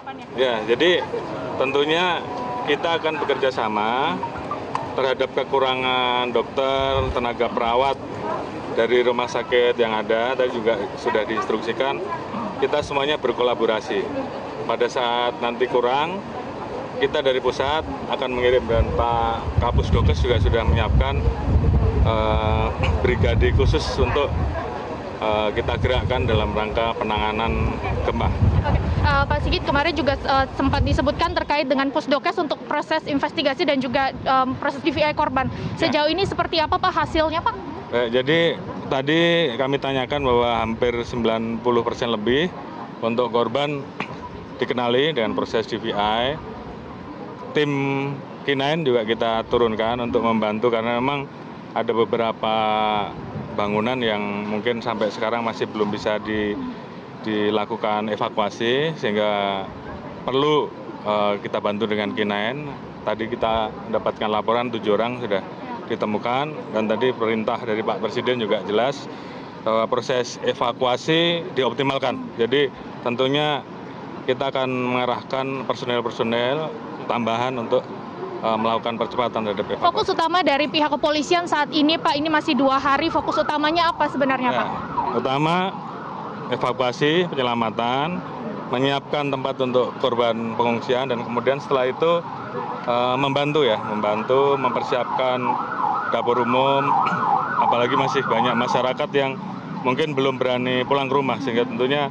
depannya? Ya, jadi tentunya kita akan bekerja sama terhadap kekurangan dokter, tenaga perawat dari rumah sakit yang ada. Tadi juga sudah diinstruksikan, kita semuanya berkolaborasi. Pada saat nanti kurang, kita dari pusat akan mengirim, dan Pak Kapusdokes juga sudah menyiapkan brigade khusus untuk kita gerakkan dalam rangka penanganan gempa. Pak Sigit, kemarin juga sempat disebutkan terkait dengan Pusdokes untuk proses investigasi dan juga proses DVI korban. Sejauh ini seperti apa Pak hasilnya Pak? Jadi tadi kami tanyakan bahwa hampir 90% lebih untuk korban dikenali dengan proses DVI. Tim K9 juga kita turunkan untuk membantu karena memang ada beberapa bangunan yang mungkin sampai sekarang masih belum bisa dilakukan evakuasi, sehingga perlu kita bantu dengan K9. Tadi kita mendapatkan laporan 7 orang sudah ditemukan, dan tadi perintah dari Pak Presiden juga jelas bahwa proses evakuasi dioptimalkan. Jadi tentunya kita akan mengarahkan personel-personel tambahan untuk melakukan percepatan terhadap evakuasi. Fokus utama dari pihak kepolisian saat ini Pak, ini masih 2 hari, fokus utamanya apa sebenarnya Pak? Utama evakuasi, penyelamatan, menyiapkan tempat untuk korban pengungsian, dan kemudian setelah itu membantu mempersiapkan dapur umum, apalagi masih banyak masyarakat yang mungkin belum berani pulang ke rumah, sehingga tentunya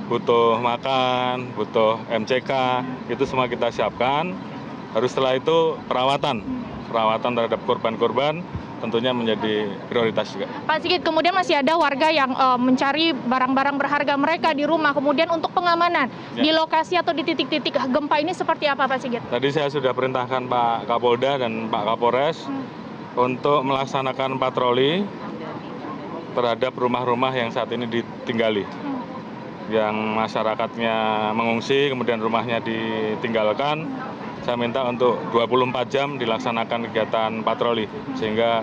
butuh makan, butuh MCK, itu semua kita siapkan. Harus setelah itu perawatan terhadap korban-korban tentunya menjadi prioritas juga. Pak Sigit, kemudian masih ada warga yang mencari barang-barang berharga mereka di rumah, kemudian untuk pengamanan di lokasi atau di titik-titik gempa ini seperti apa Pak Sigit? Tadi saya sudah perintahkan Pak Kapolda dan Pak Kapolres untuk melaksanakan patroli terhadap rumah-rumah yang saat ini ditinggali. Yang masyarakatnya mengungsi, kemudian rumahnya ditinggalkan, saya minta untuk 24 jam dilaksanakan kegiatan patroli, sehingga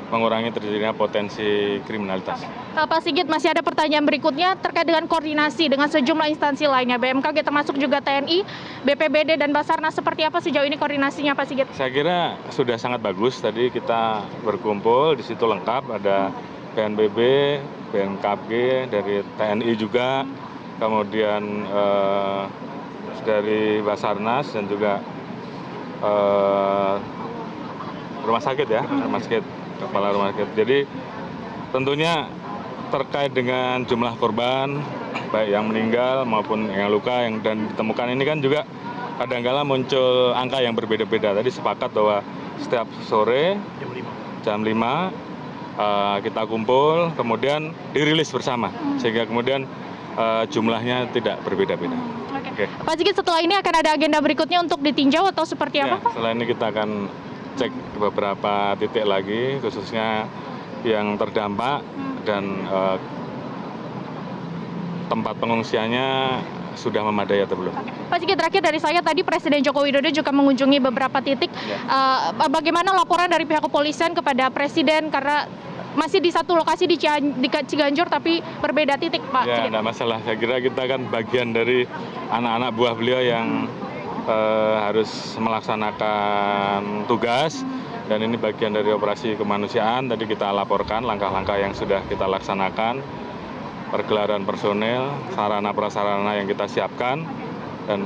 mengurangi terjadinya potensi kriminalitas. Pak Sigit, masih ada pertanyaan berikutnya terkait dengan koordinasi dengan sejumlah instansi lainnya, BMKG termasuk juga TNI, BPBD, dan Basarnas. Seperti apa sejauh ini koordinasinya Pak Sigit? Saya kira sudah sangat bagus. Tadi kita berkumpul, di situ lengkap, ada BNPB, BMKG, dari TNI juga, kemudian dari Basarnas, dan juga rumah sakit ya, kepala rumah sakit. Jadi tentunya terkait dengan jumlah korban, baik yang meninggal maupun yang luka dan ditemukan ini kan juga kadang-kala muncul angka yang berbeda-beda. Tadi sepakat bahwa setiap sore jam 5 kita kumpul, kemudian dirilis bersama, sehingga kemudian jumlahnya tidak berbeda-beda. Oke. Pak Sigit, setelah ini akan ada agenda berikutnya untuk ditinjau atau seperti apa Pak? Setelah ini kita akan cek beberapa titik lagi, khususnya yang terdampak dan tempat pengungsiannya sudah memadai atau belum. Pak Sigit, terakhir dari saya, tadi Presiden Joko Widodo juga mengunjungi beberapa titik. Bagaimana laporan dari pihak kepolisian kepada Presiden, karena masih di satu lokasi di Ciganjur tapi berbeda titik Pak? Ya, tidak masalah. Saya kira kita kan bagian dari anak-anak buah beliau yang harus melaksanakan tugas, dan ini bagian dari operasi kemanusiaan. Tadi kita laporkan langkah-langkah yang sudah kita laksanakan, pergelaran personel, sarana prasarana yang kita siapkan, dan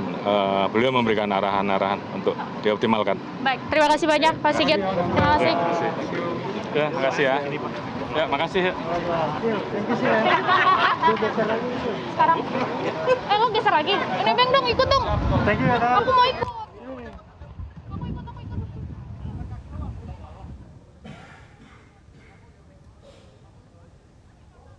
beliau memberikan arahan-arahan untuk dioptimalkan. Baik, terima kasih banyak Pak Sigit. Terima kasih. Ya, makasih ya. Ya, makasih. Sekarang, lo geser lagi. Nebeng dong, ikut dong. Thank you ya, Aku mau ikut.